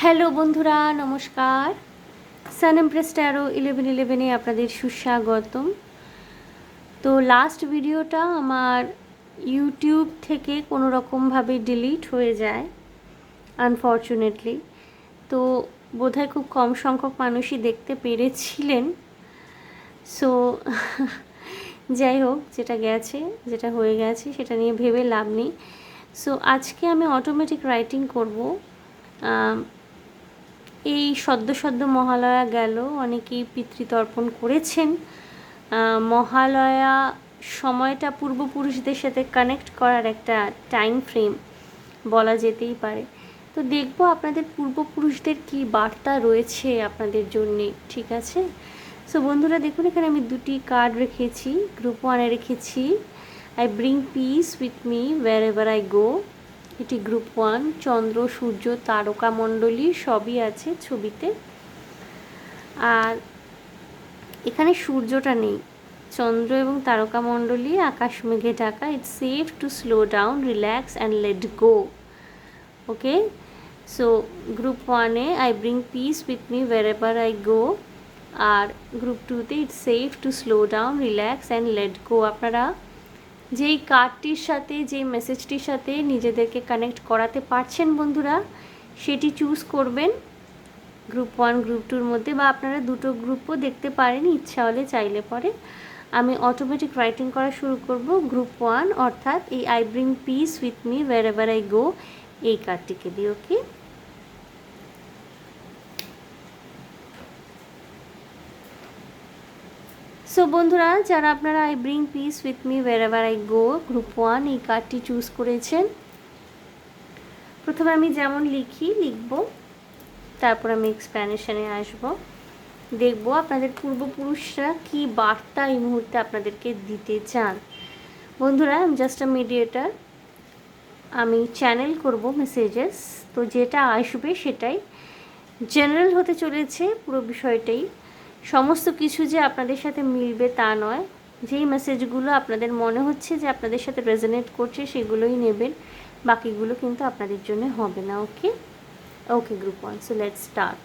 Hello বন্ধুরা, নমস্কার। সান empress taro 1111-এ আপনাদের সুস্বাগতম। তো লাস্ট ভিডিওটা আমার ইউটিউব থেকে কোনো রকমভাবে ডিলিট হয়ে যায় আনফর্চুনেটলি। তো বোধহয় খুব কম সংখ্যক মানুষই দেখতে পেরেছিলেন। সো যাই হোক, যেটা গেছে, যেটা হয়ে গেছে সেটা নিয়ে ভেবে লাভ নেই। সো আজকে আমি অটোমেটিক রাইটিং করব। এই সদ্য মহালয়া গেল, অনেকেই পিতৃতর্পণ করেছেন। মহালয়া সময়টা পূর্বপুরুষদের সাথে কানেক্ট করার একটা টাইম ফ্রেম বলা যেতেই পারে। তো দেখব আপনাদের পূর্বপুরুষদের কি বার্তা রয়েছে আপনাদের জন্যে, ঠিক আছে? সো বন্ধুরা দেখুন, এখানে আমি দুটি কার্ড রেখেছি। গ্রুপ 1-এ রেখেছি I bring peace with me wherever I go. এটি গ্রুপ 1। চন্দ্র, সূর্য, তারকা মণ্ডলী সবই আছে ছবিতে। আর এখানে সূর্যটা নেই, চন্দ্র এবং তারকা মণ্ডলী, আকাশ মেঘে ঢাকা। It's safe to slow down, relax and let go. Okay, so group 1-এ I bring peace with me wherever I go, আর গ্রুপ 2-তে it's safe to slow down, relax and let go. আপনারা যেই কার্ডটির সাথে, যেই মেসেজটির সাথে নিজেদেরকে connect করাতে পারছেন বন্ধুরা, সেটি চুজ করবেন গ্রুপ 1 গ্রুপ 2-র মধ্যে, বা আপনারা দুটো গ্রুপও দেখতে পারেন ইচ্ছা হলে, চাইলে পরে। আমি অটোমেটিক রাইটিং করা শুরু করব গ্রুপ 1, অর্থাৎ এই I bring peace with me wherever I go এই কার্ডটিকে দিই। ওকে, সো বন্ধুরা, যারা আপনারা I bring peace with me wherever I go group 1 এই কার্ডটি চুজ করেছেন, প্রথমে আমি যেমন লিখব, তারপর আমি এক্সপ্লেনেশনে আসব। দেখব আপনাদের পূর্বপুরুষরা কি বার্তা এই মুহূর্তে আপনাদেরকে দিতে চান। বন্ধুরা, আমি জাস্ট আ মিডিয়েটার, আমি চ্যানেল করব মেসেজেস। তো যেটা আসবে সেটাই জেনারেল হতে চলেছে, পুরো বিষয়টাই। সমস্ত কিছু যে আপনাদের সাথে মিলবে তা নয়। যেই মেসেজগুলো আপনাদের মনে হচ্ছে যে আপনাদের সাথে রেজোনেট করছে সেগুলোই নেবেন, বাকিগুলো কিন্তু আপনাদের জন্য হবে না। Okay okay group 1, so let's start.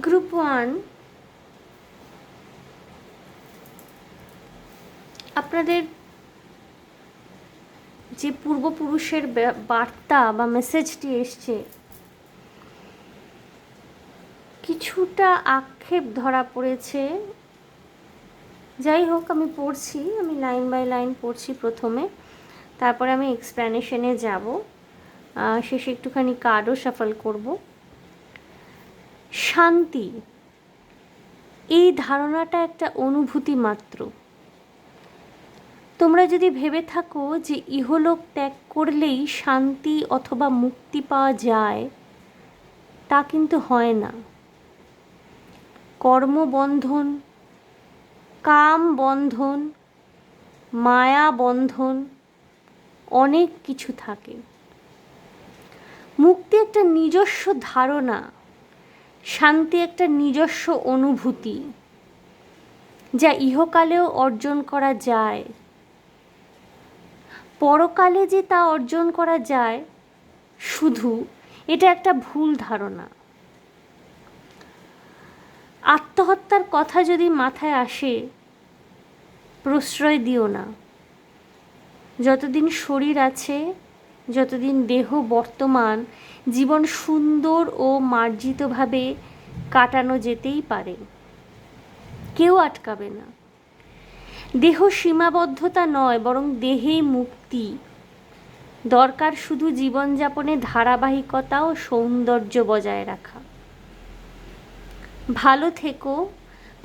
Group 1, আপনাদের যে পূর্বপুরুষের বার্তা বা মেসেজটি এসছে, কিছুটা আক্ষেপ ধরা পড়েছে। যাই হোক, আমি পড়ছি, আমি লাইন বাই লাইন পড়ছি প্রথমে, তারপরে আমি এক্সপ্ল্যানেশনে যাব, শেষে একটুখানি কার্ডও শাফল করব। শান্তি, এই ধারণাটা একটা অনুভূতি মাত্র। তোমরা যদি ভেবে থাকো যে ইহলোক ত্যাগ করলেই শান্তি অথবা মুক্তি পাওয়া যায়, তা কিন্তু হয় না। কর্মবন্ধন, কাম বন্ধন, মায়া বন্ধন, অনেক কিছু থাকে। মুক্তি একটা নিজস্ব ধারণা, শান্তি একটা নিজস্ব অনুভূতি, যা ইহকালেও অর্জন করা যায়। পরকালে যে তা অর্জন করা যায়, শুধু এটা একটা ভুল ধারণা। আত্মহত্যার কথা যদি মাথায় আসে, প্রশ্রয় দিও না। যতদিন শরীর আছে, যতদিন দেহ বর্তমান, জীবন সুন্দর ও মার্জিতভাবে কাটানো যেতেই পারে, কেউ আটকাবে না। দেহ সীমাবদ্ধতা নয়, বরং দেহেই মুক্তি। দরকার শুধু জীবনযাপনে ধারাবাহিকতা ও সৌন্দর্য বজায় রাখা। ভালো থেকো,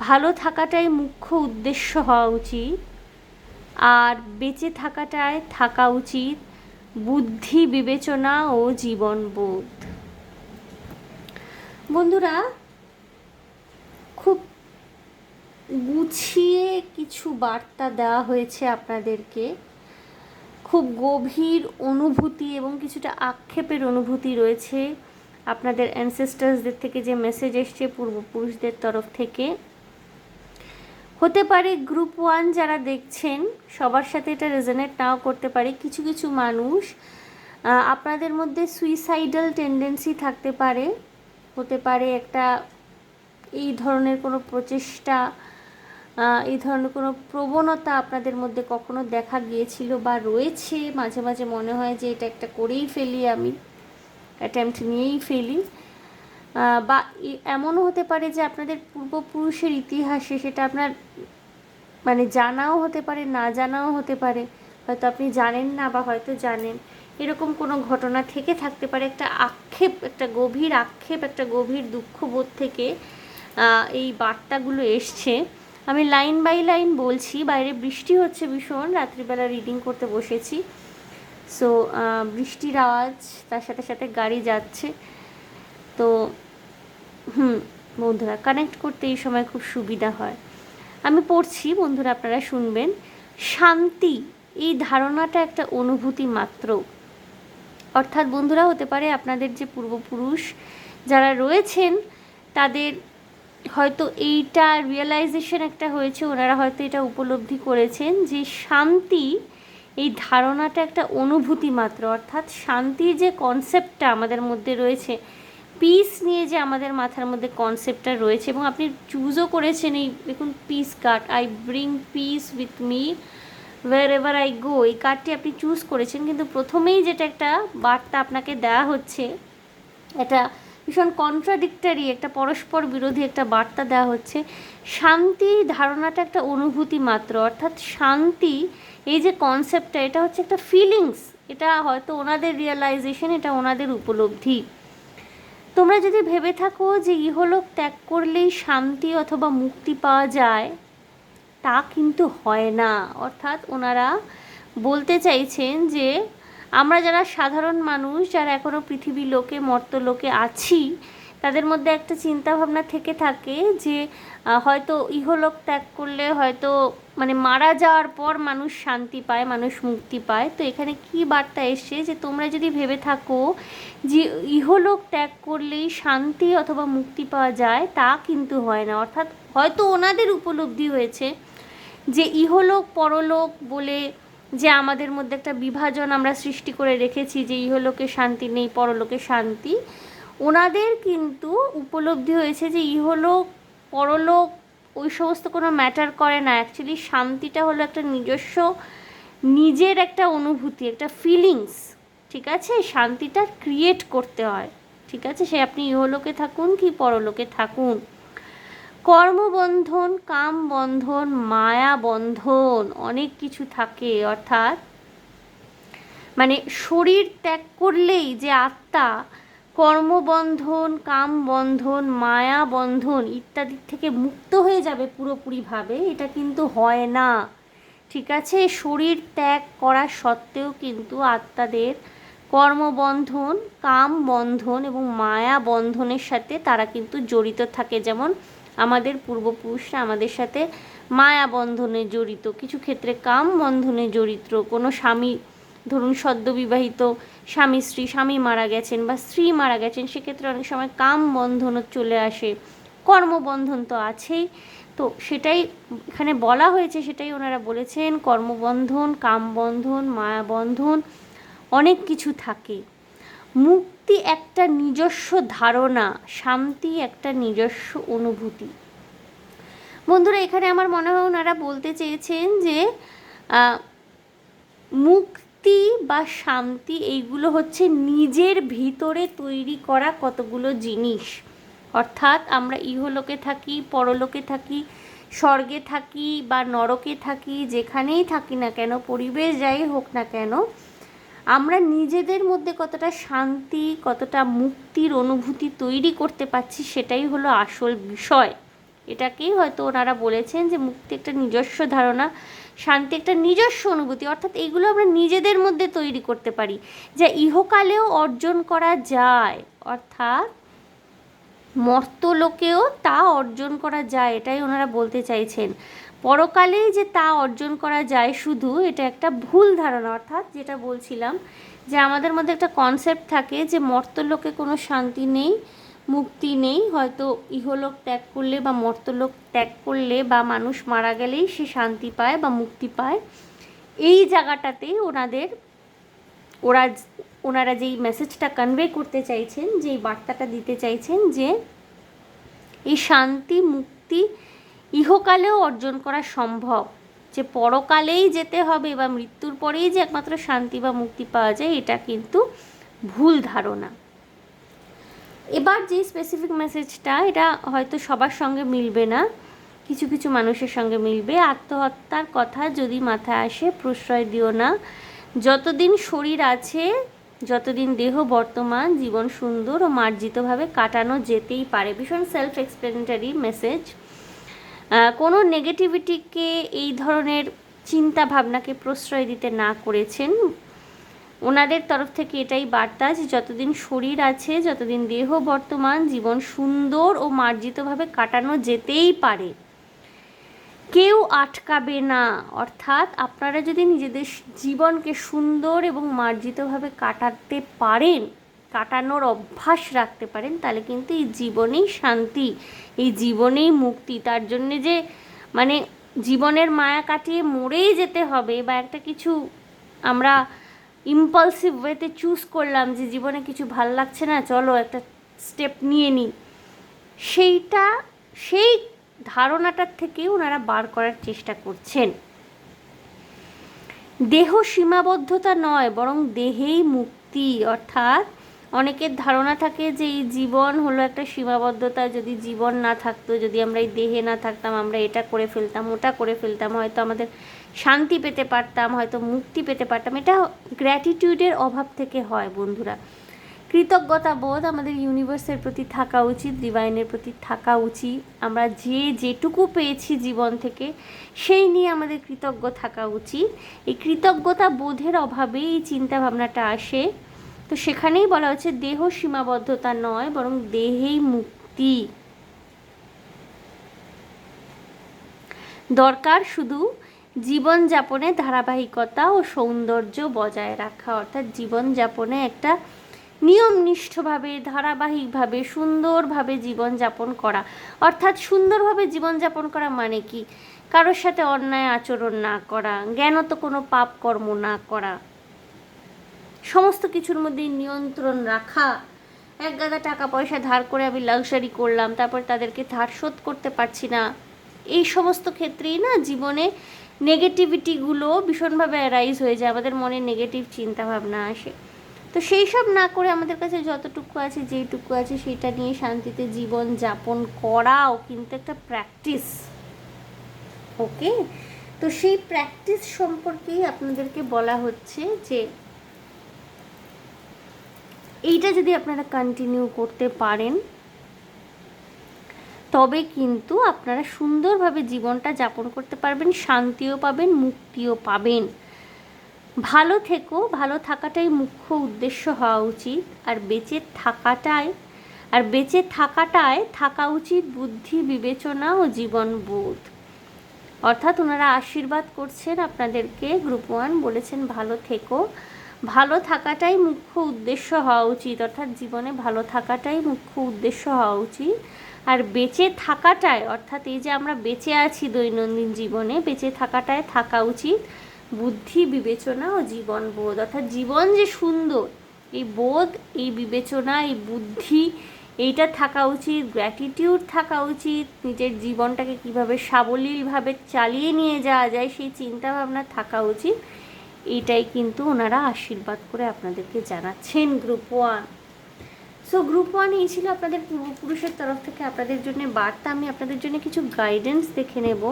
ভালো থাকাটাই মুখ্য উদ্দেশ্য হওয়া উচিত, আর বেঁচে থাকাটায় থাকা উচিত বুদ্ধি, বিবেচনা ও জীবনবোধ। বন্ধুরা, খুব গুছিয়ে কিছু বার্তা দেওয়া হয়েছে আপনাদেরকে। খুব গভীর অনুভূতি এবং কিছুটা আক্ষেপের অনুভূতি রয়েছে আপনাদের অ্যানসেস্টার্সদের থেকে যে মেসেজ এসছে পূর্বপুরুষদের তরফ থেকে। হতে পারে গ্রুপ 1 যারা দেখছেন, সবার সাথে এটা রেজোনেট নাও করতে পারে। কিছু কিছু মানুষ, আপনাদের মধ্যে সুইসাইডাল টেন্ডেন্সি থাকতে পারে। হতে পারে একটা এই ধরনের কোনো প্রচেষ্টা, এই ধরনের কোনো প্রবণতা আপনাদের মধ্যে কখনো দেখা গিয়েছিল বা রয়েছে। মাঝে মাঝে মনে হয় যে এটা একটা করেই ফেলি, আমি অ্যাটেম্প্ট নিয়েই ফেলি। বা এমনও হতে পারে যে আপনাদের পূর্বপুরুষের ইতিহাসে সেটা আপনার মানে জানাও হতে পারে, না জানাও হতে পারে। হয়তো আপনি জানেন না বা হয়তো জানেন, এরকম কোনো ঘটনা থেকে থাকতে পারে। একটা আক্ষেপ, একটা গভীর আক্ষেপ, একটা গভীর দুঃখবোধ থেকে এই বার্তাগুলো এসছে। আমি লাইন বাই লাইন বলছি। বাইরে বৃষ্টি হচ্ছে ভীষণ, রাত্রিবেলা রিডিং করতে বসেছি, সো বৃষ্টির আওয়াজ, তার সাথে সাথে গাড়ি যাচ্ছে। তো বন্ধুরা, কানেক্ট করতে এই সময় খুব সুবিধা হয়। আমি পড়ছি, বন্ধুরা আপনারা শুনবেন। শান্তি, এই ধারণাটা একটা অনুভূতি মাত্র। অর্থাৎ বন্ধুরা, হতে পারে আপনাদের যে পূর্বপুরুষ যারা রয়েছেন, তাদের হয়তো এইটা রিয়েলাইজেশন একটা হয়েছে, ওনারা হয়তো এটা উপলব্ধি করেছেন যে শান্তি, এই ধারণাটা একটা অনুভূতি মাত্র। অর্থাৎ শান্তির যে কনসেপ্টটা আমাদের মধ্যে রয়েছে, পিস নিয়ে যে আমাদের মাথার মধ্যে কনসেপ্টটা রয়েছে, এবং আপনি চুজও করেছেন এই দেখুন, peace card, I bring peace with me wherever I go, এই কার্ডটি আপনি চুজ করেছেন। কিন্তু প্রথমেই যেটা একটা বার্তা আপনাকে দেওয়া হচ্ছে, এটা ভীষণ কন্ট্রাডিক্টারি, একটা পরস্পর বিরোধী একটা বার্তা দেওয়া হচ্ছে। শান্তি ধারণাটা একটা অনুভূতি মাত্র। অর্থাৎ শান্তি, এই যে কনসেপ্টটা, এটা হচ্ছে একটা ফিলিংস। এটা হয়তো ওনাদের রিয়েলাইজেশন, এটা ওনাদের উপলব্ধি। তোমরা যদি ভেবে থাকো যে ইহলোক ত্যাগ করলেই শান্তি অথবা মুক্তি পাওয়া যায়, তা কিন্তু হয় না। অর্থাৎ ওনারা বলতে চাইছেন যে আমরা যারা সাধারণ মানুষ, যারা এখনও পৃথিবী লোকে, মর্তলোকে আছি, তাদের মধ্যে একটা চিন্তাভাবনা থেকে থাকে যে হয়তো ইহলোক ত্যাগ করলে হয়তো মানে মারা যাওয়ার পর মানুষ শান্তি পায়, মানুষ মুক্তি পায়। তো এখানে কি বার্তা এসছে যে তোমরা যদি ভেবে থাকো যে ইহলোক ত্যাগ করলেই শান্তি অথবা মুক্তি পাওয়া যায়, তা কিন্তু হয় না। অর্থাৎ হয়তো ওনাদের উপলব্ধি হয়েছে যে ইহলোক পরলোক বলে যে আমাদের মধ্যে একটা বিভাজন আমরা সৃষ্টি করে রেখেছি, যে ইহলোকে শান্তি নেই, পরলোকে শান্তি, ওনাদের কিন্তু উপলব্ধি হয়েছে যে ইহলোক পরলোক ওই সমস্ত কোনো ম্যাটার করে না। অ্যাকচুয়ালি শান্তিটা হলো একটা নিজস্ব, নিজের একটা অনুভূতি, একটা ফিলিংস, ঠিক আছে? শান্তিটা ক্রিয়েট করতে হয়, ঠিক আছে? সে আপনি ইহলোকে থাকুন কি পরলোকে থাকুন। কর্মবন্ধন, কাম বন্ধন, মায়া বন্ধন, অনেক কিছু থাকে। অর্থাৎ মানে শরীর ত্যাগ করলেই যে আত্মা কর্মবন্ধন, কাম বন্ধন, মায়া বন্ধন ইত্যাদির থেকে মুক্ত হয়ে যাবে পুরোপুরিভাবে, এটা কিন্তু হয় না, ঠিক আছে? শরীর ত্যাগ করা সত্ত্বেও কিন্তু আত্মাদের কর্মবন্ধন, কাম বন্ধন এবং মায়া বন্ধনের সাথে তারা কিন্তু জড়িত থাকে। যেমন আমাদের পূর্বপুরুষরা আমাদের সাথে মায়া বন্ধনে জড়িত, কিছু ক্ষেত্রে কাম বন্ধনে জড়িত। কোনো স্বামী, ধরুন সদ্যবিবাহিত স্বামী স্ত্রী, স্বামী মারা গেছেন বা স্ত্রী মারা গেছেন, সেক্ষেত্রে অনেক সময় কাম বন্ধন চলে আসে, কর্মবন্ধন তো আছেই। তো সেটাই এখানে বলা হয়েছে, সেটাই ওনারা বলেছেন, কর্মবন্ধন, কামবন্ধন, মায়াবন্ধন অনেক কিছু থাকে। মুক্তি একটা নিজস্ব ধারণা, শান্তি একটা নিজস্ব অনুভূতি। বন্ধুরা, এখানে আমার মনে হয় ওনারা বলতে চেয়েছেন যে মুক্তি বা শান্তি এইগুলো হচ্ছে নিজের ভিতরে তৈরি করা কতগুলো জিনিস। অর্থাৎ আমরা ইহলোকে থাকি, পরলোকে থাকি, স্বর্গে থাকি বা নরকে থাকি, যেখানেই থাকি না কেন, পরিবেশ যাই হোক না কেন, আমরা নিজেদের মধ্যে কতটা শান্তি, কতটা মুক্তির অনুভূতি তৈরি করতে পারছি, সেটাই হলো আসল বিষয়। এটাকেই হয়তো ওনারা বলেছেন যে মুক্তি একটা নিজস্ব ধারণা, শান্তি একটা নিজস্ব অনুভূতি। অর্থাৎ এইগুলো আমরা নিজেদের মধ্যে তৈরি করতে পারি, যা ইহকালেও অর্জন করা যায়। অর্থাৎ মর্তলোকেও তা অর্জন করা যায়, এটাই ওনারা বলতে চাইছেন। পরকালেই যে তা অর্জন করা যায় শুধু, এটা একটা ভুল ধারণা। অর্থাৎ যেটা বলছিলাম যে আমাদের মধ্যে একটা কনসেপ্ট থাকে যে মর্তলোকে কোনো শান্তি নেই, মুক্তি নেই, হয়তো ইহলোক ত্যাগ করলে বা মর্তলোক ত্যাগ করলে বা মানুষ মারা গেলেই সে শান্তি পায় বা মুক্তি পায়। এই জায়গাটাতেই ওনারা যেই মেসেজটা কনভে করতে চাইছেন, যেই বার্তাটা দিতে চাইছেন, যে এই শান্তি মুক্তি ইহকালেও অর্জন করা সম্ভব, যে পরকালেই যেতে হবে বা মৃত্যুর পরেই যে একমাত্র শান্তি বা মুক্তি পাওয়া যায়, এটা কিন্তু ভুল ধারণা। এবার যে স্পেসিফিক মেসেজটা, এটা হয়তো সবার সঙ্গে মিলবে না, কিছু কিছু মানুষের সঙ্গে মিলবে। আত্মহত্যার কথা যদি মাথায় আসে, প্রশ্রয় দিও না। যতদিন শরীর আছে, যতদিন দেহ বর্তমান, জীবন সুন্দর ও মার্জিতভাবে কাটানো যেতেই পারে। ভীষণ সেলফ এক্সপ্লেনেটারি মেসেজ। কোনো নেগেটিভিটিকে, এই ধরনের চিন্তা ভাবনাকে প্রশ্রয় দিতে না করেছেন। ওনাদের তরফ থেকে এটাই বার্তা যে যতদিন শরীর আছে, যতদিন দেহ বর্তমান, জীবন সুন্দর ও মার্জিতভাবে কাটানো যেতেই পারে, কেউ আটকাবে না। অর্থাৎ আপনারা যদি নিজেদের জীবনকে সুন্দর এবং মার্জিতভাবে কাটাতে পারেন, কাটানোর অভ্যাস রাখতে পারেন, তাহলে কিন্তু এই জীবনেই শান্তি, এই জীবনেই মুক্তি। তার জন্যে যে মানে জীবনের মায়া কাটিয়ে মরেই যেতে হবে, বা একটা কিছু আমরা ইম্পালসিভ ওয়েতে চুজ করলাম যে জীবনে কিছু ভাল লাগছে না, চলো একটা স্টেপ নিয়ে নিই, সেই ধারণাটার থেকে ওনারা বার করার চেষ্টা করছেন। দেহ সীমাবদ্ধতা নয়, বরং দেহেই মুক্তি। অর্থাৎ অনেকের ধারণা থাকে যে এই জীবন হলো একটা সীমাবদ্ধতা, যদি জীবন না থাকতো, যদি আমরা এই দেহে না থাকতাম, আমরা এটা করে ফেলতাম, ওটা করে ফেলতাম, হয়তো আমাদের শান্তি পেতে পারতাম, হয়তো মুক্তি পেতে পারতাম। এটা গ্র্যাটিটিউডের অভাব থেকে হয় বন্ধুরা। কৃতজ্ঞতা বোধ আমাদের ইউনিভার্সের প্রতি থাকা উচিত, ডিভাইনের প্রতি থাকা উচিত। আমরা যেটুকু পেয়েছি জীবন থেকে, সেই নিয়ে আমাদের কৃতজ্ঞ থাকা উচিত। এই কৃতজ্ঞতা বোধের অভাবে এই চিন্তাভাবনাটা আসে। তো সেখানেই বলা হচ্ছে দেহ সীমাবদ্ধতা নয়, বরং দেহেই মুক্তি। দরকার শুধু জীবনযাপনে ধারাবাহিকতা ও সৌন্দর্য বজায় রাখা। অর্থাৎ জীবনযাপনে একটা নিয়মনিষ্ঠভাবে, ধারাবাহিকভাবে, সুন্দরভাবে জীবনযাপন করা। অর্থাৎ সুন্দরভাবে জীবনযাপন করা মানে কি? কারোর সাথে অন্যায় আচরণ না করা, জ্ঞানত কোনো পাপ কর্ম না করা, সমস্ত কিছুর মধ্যে নিয়ন্ত্রণ রাখা, এক গাদা টাকা পয়সা ধার করে আমি লাক্সারি করলাম, তারপর তাদেরকে ধার শোধ করতে পারছি না। এই সমস্ত ক্ষেত্রেই না জীবনে নেগেটিভিটিগুলো ভীষণভাবে অ্যারাইজ হয়ে যায়, আমাদের মনে নেগেটিভ চিন্তাভাবনা আসে। তো সেই সব না করে আমাদের কাছে যতটুকু আছে, যেইটুকু আছে সেটা নিয়ে শান্তিতে জীবন যাপন করাও কিন্তু একটা প্র্যাকটিস। ওকে, তো সেই প্র্যাকটিস সম্পর্কেই আপনাদেরকে বলা হচ্ছে যে এইটা যদি আপনারা কন্টিনিউ করতে পারেন তবে কিন্তু আপনারা সুন্দরভাবে জীবনটা যাপন করতে পারবেন, শান্তিও পাবেন, মুক্তিও পাবেন। ভালো থেকো, ভালো থাকাটাই মুখ্য উদ্দেশ্য হওয়া উচিত। আর বেঁচে থাকাটায় থাকা উচিত বুদ্ধি, বিবেচনা ও জীবনবোধ। অর্থাৎ ওনারা আশীর্বাদ করছেন আপনাদেরকে, গ্রুপ 1 বলেছেন ভালো থেকো, ভালো থাকাটাই মুখ্য উদ্দেশ্য হওয়া উচিত, অর্থাৎ জীবনে ভালো থাকাটাই মুখ্য উদ্দেশ্য হওয়া উচিত। আর বেঁচে থাকাটায়, অর্থাৎ এই যে আমরা বেঁচে আছি দৈনন্দিন জীবনে, বেঁচে থাকাটায় থাকা উচিত বুদ্ধি, বিবেচনা ও জীবনবোধ। অর্থাৎ জীবন যে সুন্দর, এই বোধ, এই বিবেচনা, এই বুদ্ধি, এইটা থাকা উচিত, গ্র্যাটিটিউড থাকা উচিত, নিজের জীবনটাকে কিভাবে সাবলীলভাবে চালিয়ে নিয়ে যাওয়া যায় সেই চিন্তাভাবনা থাকা উচিত। এইটাই কিন্তু ওনারা আশীর্বাদ করে আপনাদেরকে জানাচ্ছেন গ্রুপ 1। সো গ্রুপ 1 এই ছিল আপনাদের পূর্বপুরুষের তরফ থেকে আপনাদের জন্য বার্তা। আমি আপনাদের জন্য কিছু গাইডেন্স দেখে নেব,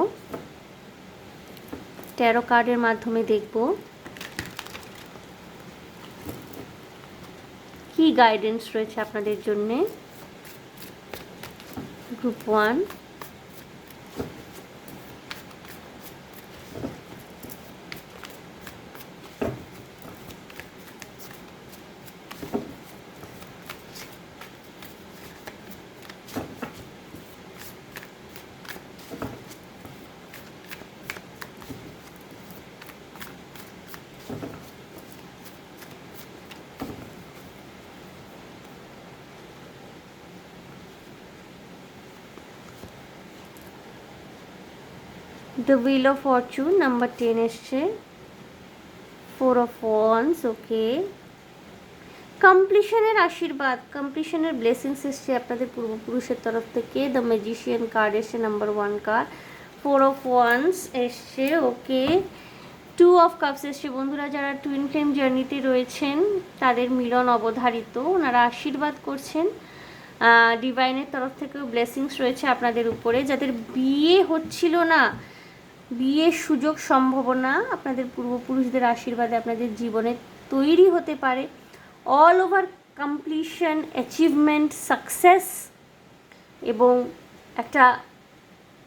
ট্যারো কার্ডের মাধ্যমে দেখব কি গাইডেন্স রয়েছে আপনাদের জন্যে group 1। The wheel of Fortune number 10 এসছে, 4 অফ ওয়ান্স। ওকে, কমপ্লিশনের আশীর্বাদ, কমপ্লিশনের ব্লেসিংস এসছে আপনাদের পূর্বপুরুষের তরফ থেকে। দ্য ম্যাজিশিয়ান কার্ড এসছে, নাম্বার 1 কার্ড, 4 অফ ওয়ান্স এসছে। ওকে, 2 অফ কাপস এসছে। বন্ধুরা যারা টুইন ফ্লেম জার্নিতে রয়েছেন তাদের মিলন অবধারিত, ওনারা আশীর্বাদ করছেন, ডিভাইনের তরফ থেকেও ব্লেসিংস রয়েছে আপনাদের উপরে। যাদের বিয়ে হচ্ছিল না, বিয়ের সুযোগ সম্ভাবনা আপনাদের পূর্বপুরুষদের আশীর্বাদে আপনাদের জীবনে তৈরি হতে পারে। All over completion, achievement, success এবং একটা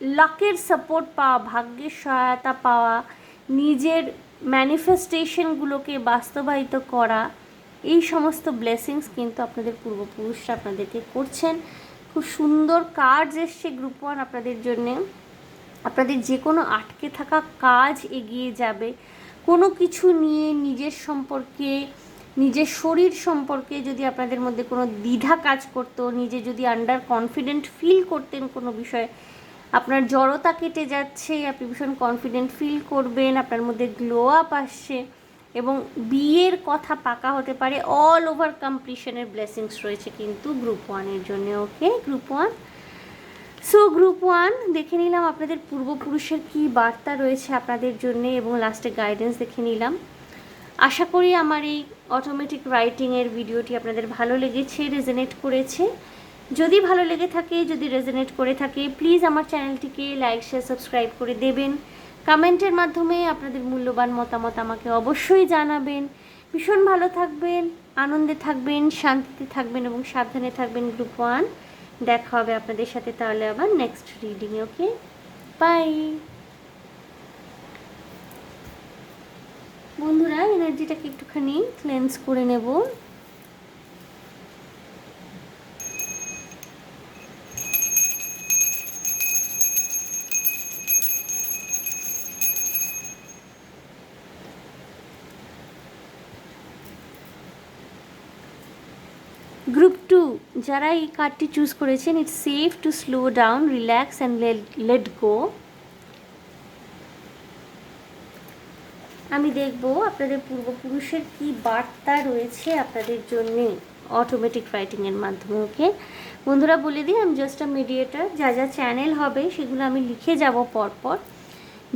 লাকের সাপোর্ট পাওয়া, ভাগ্যের সহায়তা পাওয়া, নিজের ম্যানিফেস্টেশনগুলোকে বাস্তবায়িত করা, এই সমস্ত ব্লেসিংস কিন্তু আপনাদের পূর্বপুরুষরা আপনাদেরকে করছেন। খুব সুন্দর কার্ডস এসছে গ্রুপ 1 আপনাদের জন্যে। আপনাদের যে কোনো আটকে থাকা কাজ এগিয়ে যাবে। কোনো কিছু নিয়ে নিজের সম্পর্কে, নিজের শরীর সম্পর্কে যদি আপনাদের মধ্যে কোনো দ্বিধা কাজ করতো, নিজে যদি আন্ডার কনফিডেন্ট ফিল করতেন কোনো বিষয়ে, আপনার জড়তা কেটে যাচ্ছে, আপনি ভীষণ কনফিডেন্ট ফিল করবেন, আপনার মধ্যে গ্লো আপ আসছে এবং বিয়ের কথা পাকা হতে পারে। অল ওভার কমপ্লিশনের ব্লেসিংস রয়েছে কিন্তু গ্রুপ 1-এর জন্য। ওকে গ্রুপ 1, সো গ্রুপ 1 দেখে নিলাম আপনাদের পূর্বপুরুষের কী বার্তা রয়েছে আপনাদের জন্য এবং লাস্টে গাইডেন্স দেখে নিলাম। আশা করি আমার এই অটোমেটিক রাইটিংয়ের ভিডিওটি আপনাদের ভালো লেগেছে, রেজোনেট করেছে। যদি ভালো লেগে থাকে, যদি রেজোনেট করে থাকে, প্লিজ আমার চ্যানেলটিকে লাইক, শেয়ার, সাবস্ক্রাইব করে দেবেন। কমেন্টের মাধ্যমে আপনাদের মূল্যবান মতামত আমাকে অবশ্যই জানাবেন। ভীষণ ভালো থাকবেন, আনন্দে থাকবেন, শান্তিতে থাকবেন এবং সাবধানে থাকবেন গ্রুপ 1। দেখা হবে আপনাদের সাথে তাহলে আবার নেক্সট রিডিংয়ে। ওকে, বাই বন্ধুরা। এনার্জিটাকে একটুখানি ক্লেন্স করে নেব। গ্রুপ 2 যারা এই কার্ডটি চুজ করেছেন, it's safe to slow down, relax and let go. আমি দেখব আপনাদের পূর্বপুরুষের কি বার্তা রয়েছে আপনাদের জন্যে। অটোমেটিক রাইটিংয়ের মাধ্যমে। ওকে বন্ধুরা, বলে দিই আমি জাস্ট আ মিডিয়েটার। যা যা চ্যানেল হবে সেগুলো আমি লিখে যাব পরপর।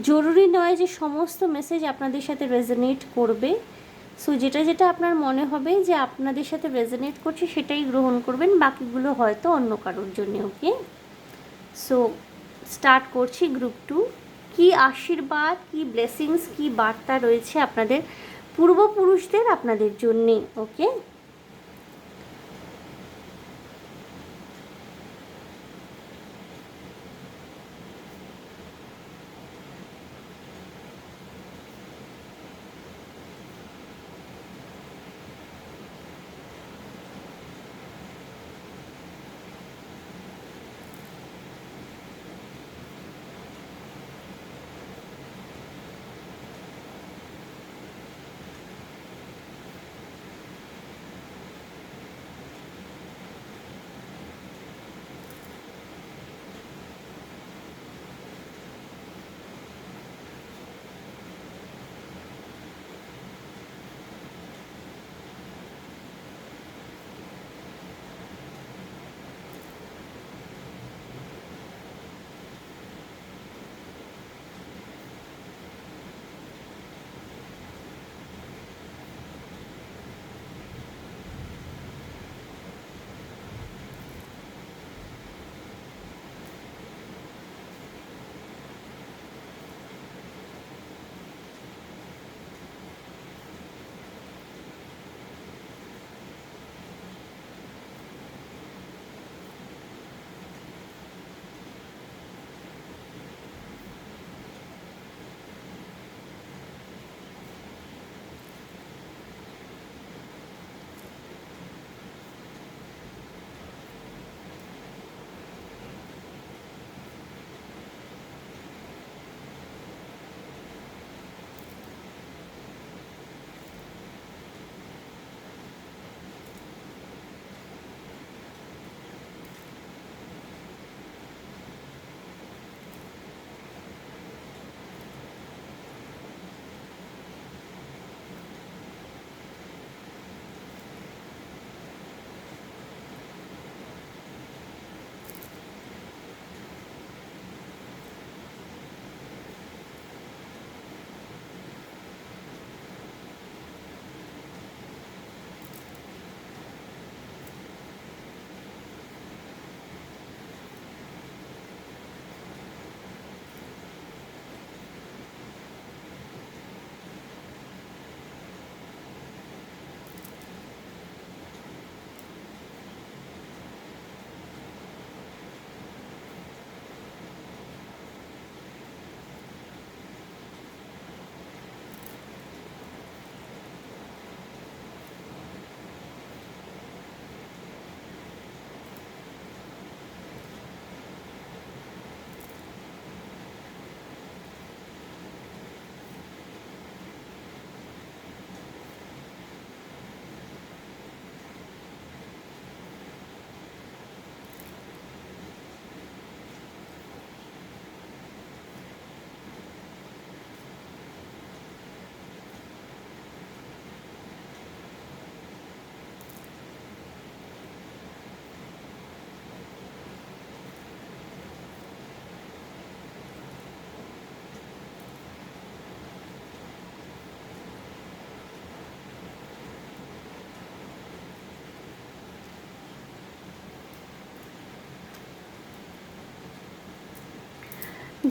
জরুরি নয় যে সমস্ত মেসেজ আপনাদের সাথে রেজোনেট করবে। সো যেটা যেটা আপনার মনে হবে যে আপনাদের সাথে রেজোনেট করছে সেটাই গ্রহণ করবেন, বাকিগুলো হয়তো অন্য কারোর জন্য। ওকে, সো স্টার্ট করছি গ্রুপ 2। কী আশীর্বাদ, কী ব্লেসিংস, কী বার্তা রয়েছে আপনাদের পূর্বপুরুষদের আপনাদের জন্যে। ওকে,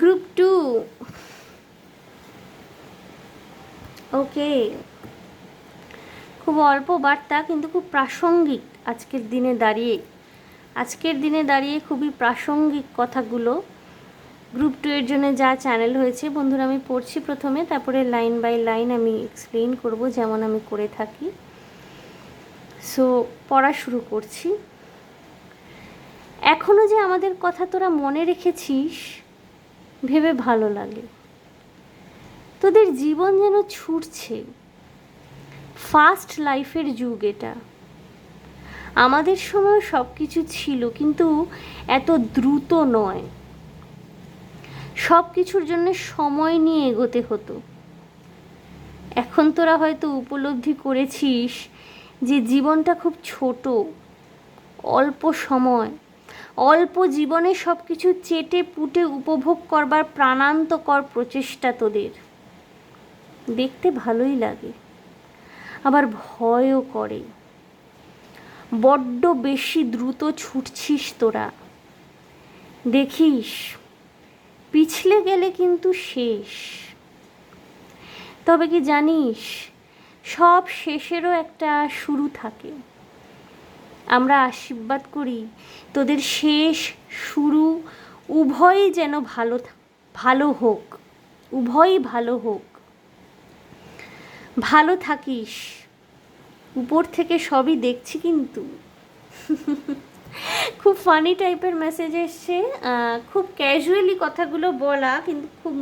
গ্রুপ 2। ওকে, খুব অল্প বার্তা কিন্তু খুব প্রাসঙ্গিক আজকের দিনে দাঁড়িয়ে খুবই প্রাসঙ্গিক কথাগুলো। গ্রুপ 2 এর জন্য যা চ্যানেল হয়েছে বন্ধুরা, আমি পড়ছি প্রথমে, তারপরে লাইন বাই লাইন আমি এক্সপ্লেইন করব যেমন আমি করে থাকি। সো পড়া শুরু করছি। এখনও যে আমাদের কথা তোরা মনে রেখেছিস ভেবে ভালো লাগে। তোদের জীবন যেন ছুটছে, ফাস্ট লাইফের যুগ এটা। আমাদের সময় সব কিছু ছিল, কিন্তু এত দ্রুত নয়। সব কিছুর জন্য সময় নিয়ে এগোতে হতো। এখন তোরা হয়তো উপলব্ধি করেছিস যে জীবনটা খুব ছোট, অল্প সময়, অল্প জীবনে সব কিছু চেটে পুটে উপভোগ করবার প্রাণান্তকর প্রচেষ্টা তোদের। দেখতে ভালোই লাগে, আবার ভয়ও করে। বড্ড বেশি দ্রুত ছুটছিস তোরা, দেখিস পিছলে গেলে কিন্তু শেষ। তবে কি জানিস, সব শেষেরও একটা শুরু থাকে। আমরা আশীর্বাদ করি তোদের শেষ শুরু উভয়ই যেন ভালো হোক, উভয়ই ভালো হোক। ভালো থাকিস, উপর থেকে সবই দেখছি কিন্তু। খুব ফানি টাইপের মেসেজ এসছে, খুব ক্যাজুয়ালি কথাগুলো বলা, কিন্তু খুব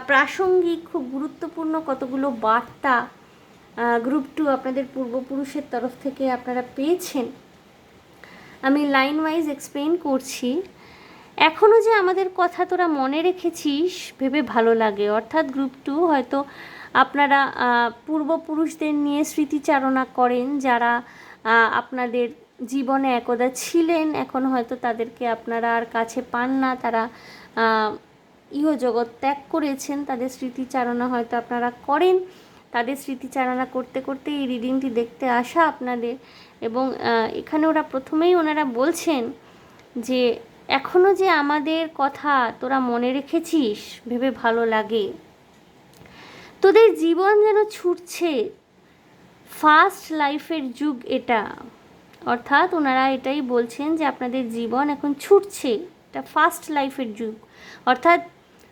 প্রাসঙ্গিক, খুব গুরুত্বপূর্ণ কতগুলো বার্তা গ্রুপ 2 আপনাদের পূর্বপুরুষের তরফ থেকে আপনারা পেয়েছেন। আমি লাইন ওয়াইজ এক্সপ্লেন করছি। এখনও যে আমাদের কথা তোরা মনে রেখেছিস ভেবে ভালো লাগে। অর্থাৎ গ্রুপ 2 হয়তো আপনারা পূর্বপুরুষদের নিয়ে স্মৃতিচারণা করেন, যারা আপনাদের জীবনে একদা ছিলেন, এখন হয়তো তাদেরকে আপনারা আর কাছে পান না, তারা ইহজগৎ ত্যাগ করেছেন। তাদের স্মৃতিচারণা হয়তো আপনারা করেন। তাদের স্মৃতিচারণা করতে করতে এই রিডিংটি দেখতে আসা আপনাদের। এবং এখানে প্রথমেই ওনারা বলছেন যে এখনও যে আমাদের কথা তোরা মনে রেখেছিস ভেবে ভালো লাগে। তোদের জীবন যেন ছুটছে, ফাস্ট লাইফের যুগ এটা। অর্থাৎ ওনারা এটাই বলছেন যে আপনাদের জীবন এখন ছুটছে, এটা ফাস্ট লাইফের যুগ। অর্থাৎ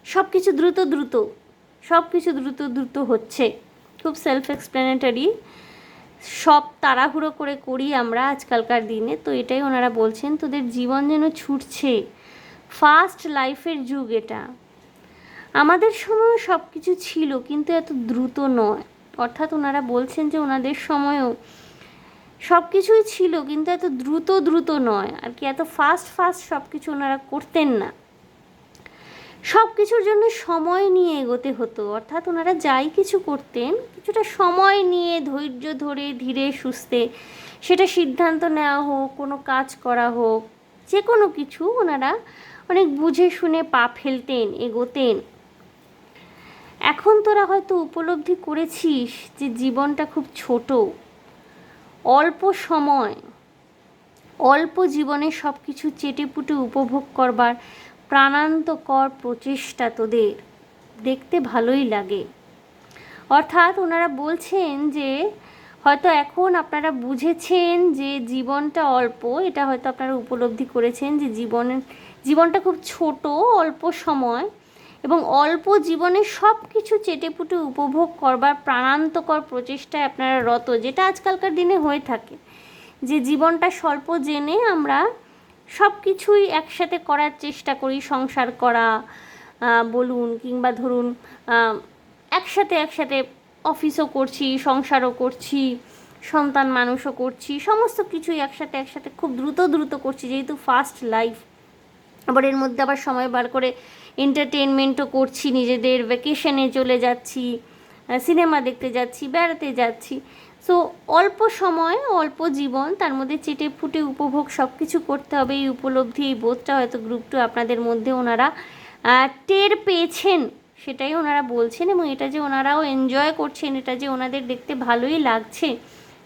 সব কিছু দ্রুত দ্রুত, সব কিছু দ্রুত দ্রুত হচ্ছে। খুব সেলফ এক্সপ্লেনেটারি, সব তাড়াহুড়ো করে করি আমরা আজকালকার দিনে। তো এটাই ওনারা বলছেন, তোদের জীবন যেন ছুটছে, ফাস্ট লাইফের যুগ এটা। আমাদের সময়ও সব কিছু ছিল, কিন্তু এত দ্রুত নয়। অর্থাৎ ওনারা বলছেন যে ওনাদের সময়ও সব কিছুই ছিল, কিন্তু এত দ্রুত দ্রুত নয় আর কি, এত ফাস্ট ফাস্ট সব কিছু ওনারা করতেন না। সব কিছুর জন্য সময় নিয়ে এগোতে হতো। অর্থাৎ ওনারা যাই কিছু করতেন, কিছুটা সময় নিয়ে ধৈর্য ধরে ধীরে সুস্থে, সেটা সিদ্ধান্ত নেওয়া হোক, কোনো কাজ করা হোক, যে কোনো কিছু ওনারা অনেক বুঝে শুনে পা ফেলতেন, এগোতেন। এখন তোরা হয়তো উপলব্ধি করেছিস যে জীবনটা খুব ছোট, অল্প সময়, অল্প জীবনে সব কিছু চেটেপুটে উপভোগ করবার প্রাণান্তকর প্রচেষ্টা তোদের। দেখতে ভালোই লাগে। অর্থাৎ ওনারা বলছেন যে হয়তো এখন আপনারা বুঝেছেন যে জীবনটা অল্প, এটা হয়তো আপনারা উপলব্ধি করেছেন যে জীবনটা খুব ছোট, অল্প সময়, এবং অল্প জীবনে সব কিছু চেটেপুটে উপভোগ করবার প্রাণান্তকর প্রচেষ্টায় আপনারা রত, যেটা আজকালকার দিনে হয়ে থাকে। যে জীবনটা স্বল্প জেনে আমরা সব কিছুই একসাথে করার চেষ্টা করি, সংসার করা বলুন, কিংবা ধরুন একসাথে একসাথে অফিসও করছি, সংসারও করছি, সন্তান মানুষও করছি, সমস্ত কিছুই একসাথে একসাথে খুব দ্রুত দ্রুত করছি, যেহেতু ফাস্ট লাইফ। আবার এর মধ্যে আবার সময় বার করে এন্টারটেনমেন্টও করছি, নিজেদের ভ্যাকেশনে চলে যাচ্ছি, সিনেমা দেখতে যাচ্ছি, বেড়াতে যাচ্ছি। সো অল্প সময়, অল্প জীবন, তার মধ্যে চেটে ফুটে উপভোগ সব কিছু করতে হবে। এই উপলব্ধি, এই বোধটা হয়তো গ্রুপ 2 আপনাদের মধ্যে ওনারা টের পেয়েছেন, সেটাই ওনারা বলছেন। এবং এটা যে ওনারাও এনজয় করছেন, এটা যে ওনাদের দেখতে ভালোই লাগছে,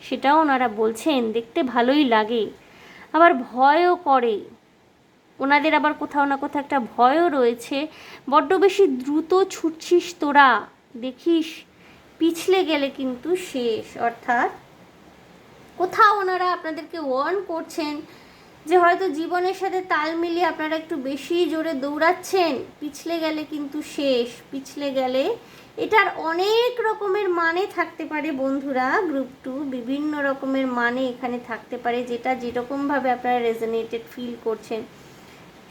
সেটাও ওনারা বলছেন। দেখতে ভালোই লাগে, আবার ভয়ও করে ওনাদের। আবার কোথাও না কোথাও একটা ভয়ও রয়েছে। বড্ড বেশি দ্রুত ছুটছিস তোরা, দেখিস পিছলে গেলে কিন্তু শেষ। অর্থাৎ কোথাও ওনারা আপনাদেরকে ওয়ার্ন করছেন যে হয়তো জীবনের সাথে তাল মিলিয়ে আপনারা একটু বেশি জোরে দৌড়াচ্ছেন, পিছলে গেলে কিন্তু শেষ। পিছলে গেলে এটার অনেক রকমের মানে থাকতে পারে বন্ধুরা। গ্রুপ 2 বিভিন্ন রকমের মানে এখানে থাকতে পারে, যেটা যেরকমভাবে আপনারা রেজোনেটেড ফিল করছেন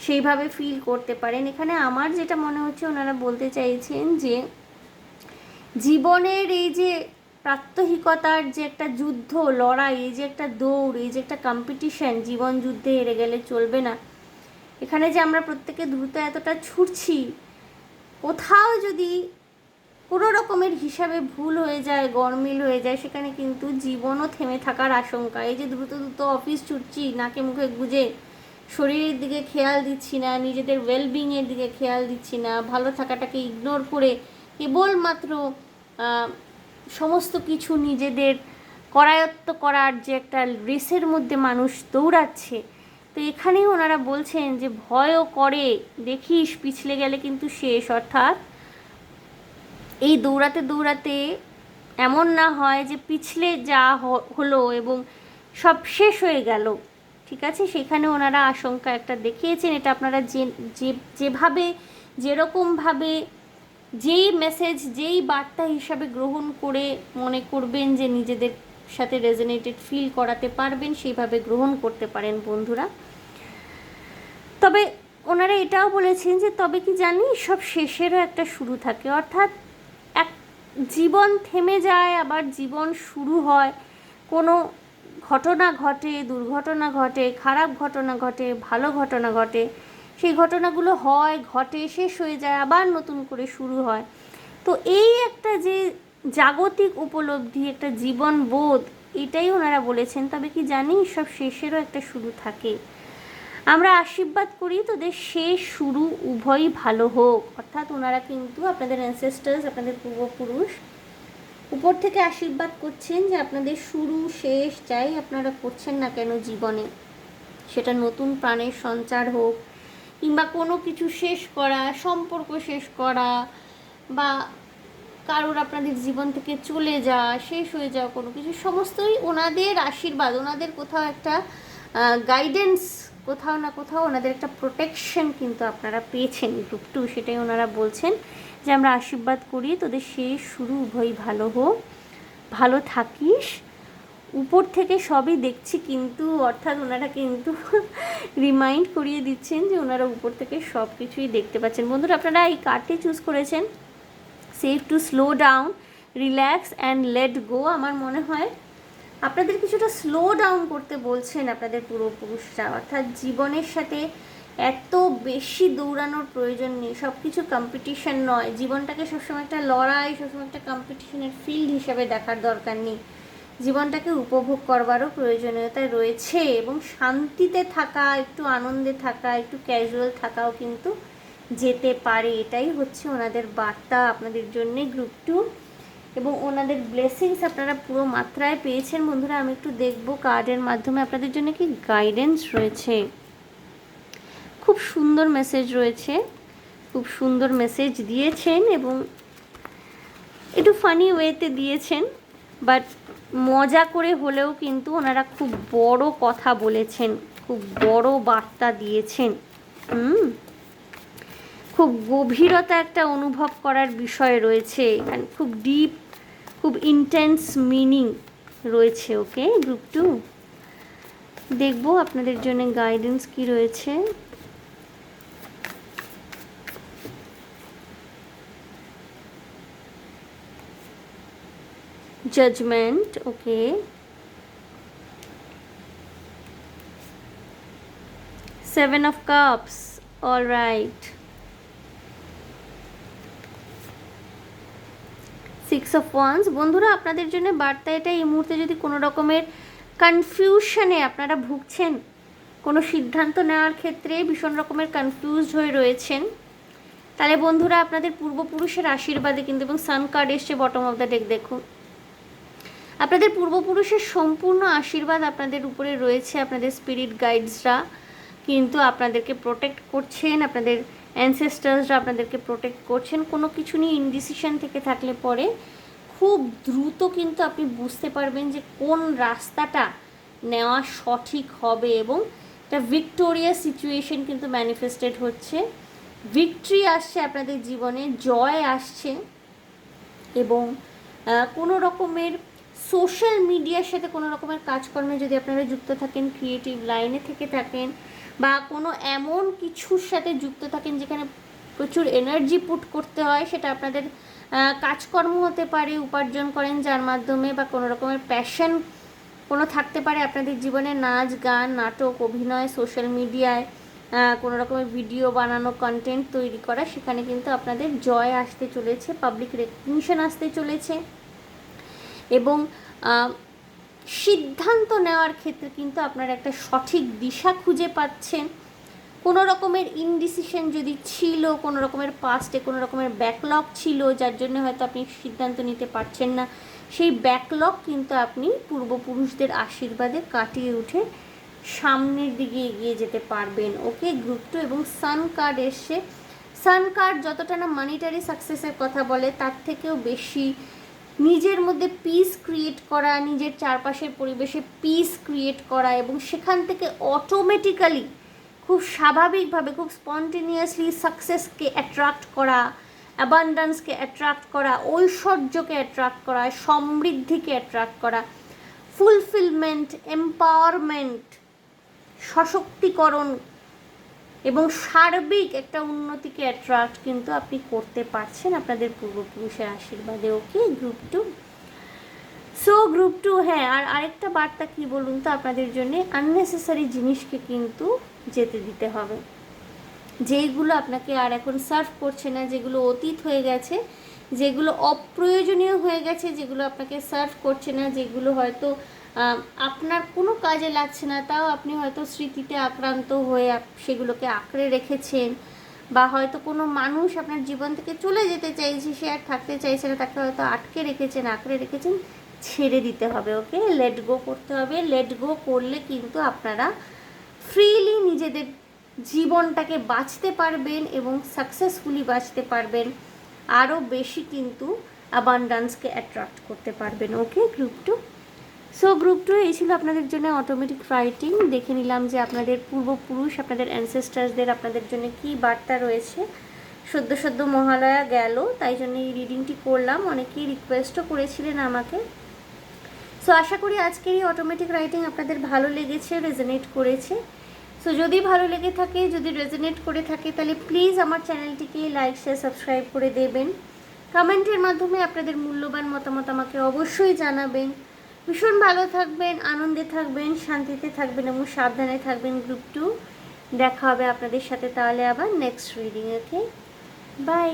সেইভাবে ফিল করতে পারেন। এখানে আমার যেটা মনে হচ্ছে ওনারা বলতে চাইছেন যে জীবনের এই যে প্রাত্যহিকতার যে একটা যুদ্ধ, লড়াই, এই যে একটা দৌড়, এই যে একটা কম্পিটিশন, জীবন যুদ্ধে হেরে গেলে চলবে না। এখানে যে আমরা প্রত্যেকে দ্রুত এতটা ছুটছি, কোথাও যদি কোনো রকমের হিসাবে ভুল হয়ে যায়, গরমিল হয়ে যায়, সেখানে কিন্তু জীবনও থেমে থাকার আশঙ্কা। এই যে দ্রুত দ্রুত অফিস ছুটছি, নাকে মুখে গুজে শরীরের দিকে খেয়াল দিচ্ছি না, নিজেদের ওয়েলবিংয়ের দিকে খেয়াল দিচ্ছি না, ভালো থাকাটাকে ইগনোর করে কেবলমাত্র সমস্ত কিছু নিজেদের করায়ত্ত করার যে একটা রেসের মধ্যে মানুষ দৌড়াচ্ছে। তো এখানেই ওনারা বলছেন যে ভয়ও করে, দেখিস পিছলে গেলে কিন্তু শেষ। অর্থাৎ এই দৌড়াতে দৌড়াতে এমন না হয় যে পিছলে যা হলো এবং সব শেষ হয়ে গেল, ঠিক আছে? সেখানে ওনারা আশঙ্কা একটা দেখিয়েছেন। এটা আপনারা যেভাবে যেরকমভাবে যেই মেসেজ যেই বার্তা হিসাবে গ্রহণ করে মনে করবেন যে নিজেদের সাথে রেজোনেটেড ফিল করাতে পারবেন, সেইভাবে গ্রহণ করতে পারেন বন্ধুরা। তবে ওনারা এটাও বলেছেন যে তবে কি জানি সব শেষেরও একটা শুরু থাকে। অর্থাৎ এক জীবন থেমে যায়, আবার জীবন শুরু হয়। কোনো ঘটনা ঘটে, দুর্ঘটনা ঘটে, খারাপ ঘটনা ঘটে, ভালো ঘটনা ঘটে, সেই ঘটনাগুলো হয়, ঘটে, শেষ হয়ে যায়, আবার নতুন করে শুরু হয়। তো এই একটা যে জাগতিক উপলব্ধি, একটা জীবন বোধ, এটাই ওনারা বলেছেন। তবে কি জানি সব শেষেরও একটা শুরু থাকে। আমরা আশীর্বাদ করি তোদের শেষ শুরু উভয়ই ভালো হোক। অর্থাৎ ওনারা কিন্তু আপনাদের অ্যানসেস্টার্স, আপনাদের পূর্বপুরুষ উপর থেকে আশীর্বাদ করছেন যে আপনাদের শুরু শেষ যাই আপনারা করছেন না কেন জীবনে, সেটা নতুন প্রাণের সঞ্চার হোক, কিংবা কোনো কিছু শেষ করা, সম্পর্ক শেষ করা, বা কারোর আপনাদের জীবন থেকে চলে যাওয়া, শেষ হয়ে যাওয়া কোনো কিছু, সমস্তই ওনাদের আশীর্বাদ, ওনাদের কোথাও একটা গাইডেন্স, কোথাও না কোথাও ওনাদের একটা প্রোটেকশন কিন্তু আপনারা পেয়েছেন গ্রুপ 2। সেটাই ওনারা বলছেন যে আমরা আশীর্বাদ করি তোদের শেষ শুরু উভয়ই ভালো হোক, ভালো থাকিস, উপর থেকে সবই দেখছি কিন্তু। অর্থাৎ ওনারা কিন্তু রিমাইন্ড করিয়ে দিচ্ছেন যে ওনারা উপর থেকে সব কিছুই দেখতে পাচ্ছেন। বন্ধুরা, আপনারা এই কার্ডটি চুজ করেছেন, safe to slow down, relax and let go. আমার মনে হয় আপনাদের কিছুটা স্লো ডাউন করতে বলছেন আপনাদের পূর্বপুরুষরা। অর্থাৎ জীবনের সাথে এত বেশি দৌড়ানোর প্রয়োজন নেই, সব কিছু কম্পিটিশন নয়, জীবনটাকে সবসময় একটা লড়াই, সবসময় একটা কম্পিটিশনের ফিল্ড হিসাবে দেখার দরকার নেই, জীবনটাকে উপভোগ করবারও প্রয়োজনীয়তা রয়েছে। এবং শান্তিতে থাকা, একটু আনন্দে থাকা, একটু ক্যাজুয়াল থাকাও কিন্তু যেতে পারে। এটাই হচ্ছে ওনাদের বার্তা আপনাদের জন্যে গ্রুপ 2, এবং ওনাদের ব্লেসিংস আপনারা পুরো মাত্রায় পেয়েছেন। বন্ধুরা, আমি একটু দেখব কার্ডের মাধ্যমে আপনাদের জন্য কি গাইডেন্স রয়েছে। খুব সুন্দর মেসেজ রয়েছে, খুব সুন্দর মেসেজ দিয়েছেন এবং একটু ফানি ওয়েতে দিয়েছেন, বাট মজা করে হলেও কিন্তু ওনারা খুব বড় কথা বলেছেন, খুব বড় বার্তা দিয়েছেন। খুব গভীরতা একটা অনুভব করার বিষয় রয়েছে এখানে, খুব ডিপ, খুব ইন্টেন্স মিনিং রয়েছে। ওকে গ্রুপ 2, দেখবো আপনাদের জন্য গাইডেন্স কি রয়েছে। Judgement, okay, seven of cups, all right, six of wands. বন্ধুরা, আপনাদের জন্য বার্তা এটা, এই মুহূর্তে যদি কোনো রকমের কনফিউশনে আপনারা ভুগছেন, কোনো সিদ্ধান্ত নেওয়ার ক্ষেত্রে ভীষণ রকমের কনফিউজড হয়ে রয়েছেন, তাহলে বন্ধুরা আপনাদের পূর্বপুরুষের আশীর্বাদে কিন্তু, এবং সান কার্ড এসছে বটম অফ দ্য ডেক, দেখুন আপনাদের পূর্বপুরুষের সম্পূর্ণ আশীর্বাদ আপনাদের উপরে রয়েছে। আপনাদের স্পিরিট গাইডসরা কিন্তু আপনাদেরকে প্রোটেক্ট করছেন, আপনাদের অ্যানসেস্টার্সরা আপনাদেরকে প্রোটেক্ট করছেন। কোনো কিছু নিয়ে ইনডিসিশন থেকে থাকলে পরে খুব দ্রুত কিন্তু আপনি বুঝতে পারবেন যে কোন রাস্তাটা নেওয়া সঠিক হবে, এবং একটা ভিক্টোরিয়াস সিচুয়েশন কিন্তু ম্যানিফেস্টেড হচ্ছে, ভিক্টরি আসছে আপনাদের জীবনে, জয় আসছে। এবং কোনো রকমের সোশ্যাল মিডিয়ার সাথে কোনো রকমের কাজকর্মে যদি আপনারা যুক্ত থাকেন, ক্রিয়েটিভ লাইনে থেকে থাকেন, বা কোনো এমন কিছুর সাথে যুক্ত থাকেন যেখানে প্রচুর এনার্জি পুট করতে হয়, সেটা আপনাদের কাজকর্ম হতে পারে, উপার্জন করেন যার মাধ্যমে, বা কোনো রকমের প্যাশন কোনো থাকতে পারে আপনাদের জীবনে, নাচ গান নাটক অভিনয়, সোশ্যাল মিডিয়ায় কোনো রকমের ভিডিও বানানো, কন্টেন্ট তৈরি করা, সেখানে কিন্তু আপনাদের জয় আসতে চলেছে, পাবলিক রেকগনিশন আসতে চলেছে, এবং সিদ্ধান্ত নেওয়ার ক্ষেত্রে কিন্তু আপনারা একটা সঠিক দিশা খুঁজে পাচ্ছেন। কোনো রকমের ইনডিসিশন যদি ছিল, কোনো রকমের পাস্টে কোনো রকমের ব্যাকলগ ছিল যার জন্য হয়তো আপনি সিদ্ধান্ত নিতে পারছেন না, সেই ব্যাকলগ কিন্তু আপনি পূর্বপুরুষদের আশীর্বাদে কাটিয়ে উঠে সামনের দিকে এগিয়ে যেতে পারবেন। ওকে, গ্রুপ 2 এবং সান কার্ড এসছে। সান কার্ড যতটা না মানিটারি সাকসেসের কথা বলে, তার থেকেও বেশি নিজের মধ্যে পিস ক্রিয়েট করা, নিজের চারপাশের পরিবেশে পিস ক্রিয়েট করা, এবং সেখান থেকে অটোমেটিক্যালি খুব স্বাভাবিকভাবে, খুব স্পন্টেনিয়াসলি সাকসেসকে অ্যাট্রাক্ট করা, অ্যাবান্ডান্সকে অ্যাট্রাক্ট করা, ঐশ্বর্যকে অ্যাট্রাক্ট করা, সমৃদ্ধিকে অ্যাট্রাক্ট করা, ফুলফিলমেন্ট, এম্পাওয়ারমেন্ট, সশক্তিকরণ এবং সার্বিক একটা উন্নতিকে অ্যাট্রাক্ট কিন্তু আপনি করতে পারছেন আপনাদের পূর্বপুরুষের আশীর্বাদে। ওকে, গ্রুপ 2। সো গ্রুপ 2, হ্যাঁ, আর আরেকটা বার্তা কী বলুন তো, আপনাদের জন্যে আননেসেসারি জিনিসকে কিন্তু যেতে দিতে হবে, যেইগুলো আপনাকে আর এখন সার্ভ করছে না, যেগুলো অতীত হয়ে গেছে, যেগুলো অপ্রয়োজনীয় হয়ে গেছে, যেগুলো আপনাকে সার্ভ করছে না, যেগুলো হয়তো আপনার কোনো কাজে লাগছে না, তাও আপনি হয়তো স্মৃতিতে আক্রান্ত হয়ে সেগুলোকে আঁকড়ে রেখেছেন, বা হয়তো কোনো মানুষ আপনার জীবন থেকে চলে যেতে চাইছে, সে আর থাকতে চাইছে না, তাকে হয়তো আটকে রেখেছেন, আঁকড়ে রেখেছেন, ছেড়ে দিতে হবে। ওকে, লেট গো করতে হবে। লেট গো করলে কিন্তু আপনারা ফ্রিলি নিজেদের জীবনটাকে বাঁচতে পারবেন এবং সাকসেসফুলি বাঁচতে পারবেন, আরও বেশি কিন্তু অ্যাবান্ডান্সকে অ্যাট্রাক্ট করতে পারবেন। ওকে, গ্রুপ 2। সো গ্রুপ 2 এই ছিল আপনাদের জন্য অটোমেটিক রাইটিং। দেখে নিলাম যে আপনাদের পূর্বপুরুষ, আপনাদের অ্যানসেস্টার্সদের আপনাদের জন্য কী বার্তা রয়েছে। সদ্য মহালয়া গেল, তাই জন্য এই রিডিংটি করলাম। অনেকেই রিকোয়েস্টও করেছিলেন আমাকে। সো আশা করি আজকের এই অটোমেটিক রাইটিং আপনাদের ভালো লেগেছে, রেজোনেট করেছে। সো যদি ভালো লেগে থাকে, যদি রেজোনেট করে থাকে, তাহলে প্লিজ আমার চ্যানেলটিকে লাইক, শেয়ার, সাবস্ক্রাইব করে দেবেন। কমেন্টের মাধ্যমে আপনাদের মূল্যবান মতামত আমাকে অবশ্যই জানাবেন। ভীষণ ভালো থাকবেন, আনন্দে থাকবেন, শান্তিতে থাকবেন এবং সাবধানে থাকবেন। গ্রুপ 2 দেখা হবে আপনাদের সাথে তাহলে আবার নেক্সট রিডিং। Okay, by.